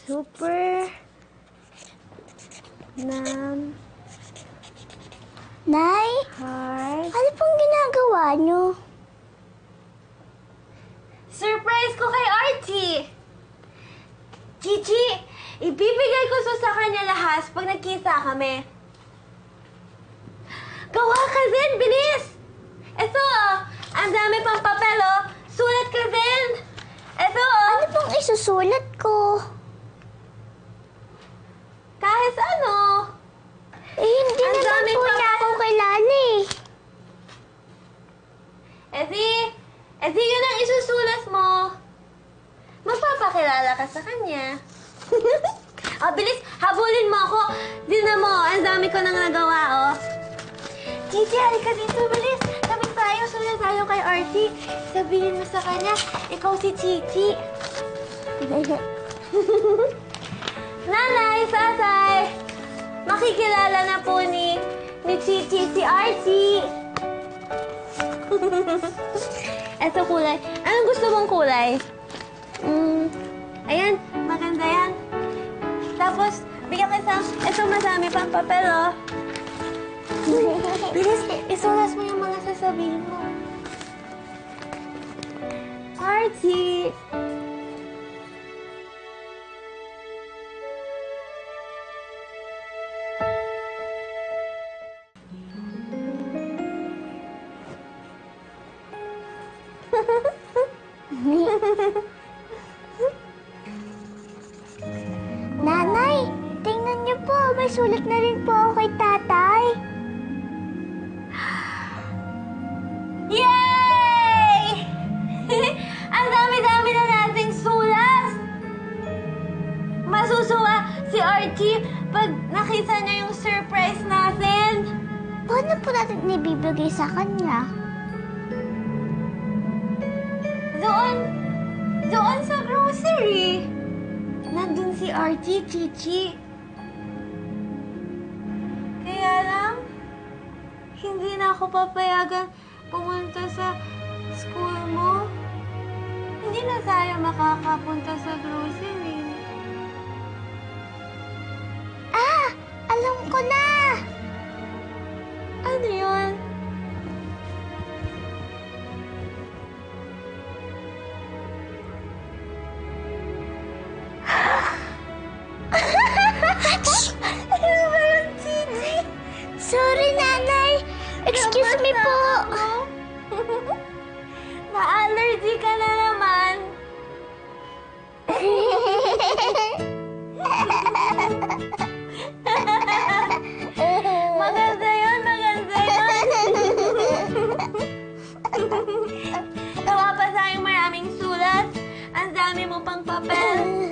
Super Nay? Heart. Ano pong ginagawa nyo? Surprise ko kay Archie! Chichi, ibibigay ko sa kanya lahas pag nagkita kami. Gawa ka din, bilis! Ito, ang dami pang papel, oh. Sulat ka din! Ito, Ano pong isusulat ko? kahit ano. Hindi Ang naman dami po pa- niya ako kilala eh. Edi yun ang isusulat mo. Magpapakilala ka sa kanya. Bilis, habulin mo ako. Tignan mo, ang dami ko nang nagawa, oh. Gigi, halika dito, bilis. Kami tayo, sulat tayo kay Artie. Sabihin mo sa kanya, ikaw si Chichi. Nanay, tatay, makikilala na po ni Chichi si Archie. Eto kulay. Anong gusto mong kulay? Ayan, maganda yan. Tapos, bigyan kita. Ito madami pang papel, oh. Bilis, isulat mo yung mga sasabihin mo. Archie! Nanay, tingnan niyo po. May sulat na rin po ako kay tatay. Yay! Ang dami-dami na nating sulat! Masusuwa si Archie pag nakita niya yung surprise natin. Paano po natin ibibigay sa kanya? Doon sa grocery. Nandun si Archie, Chichi. Kaya lang, hindi na ako papayagan pumunta sa school mo. Hindi na tayo makakapunta sa grocery. Alam ko na! Ano yun? Ano ba yun, Chichi? Sorry, Nanay. Excuse me po. Na-allergy ka na naman. Maganda yun, maganda yun. Gawa pa tayong maraming sulat. Ang dami mo pang papel.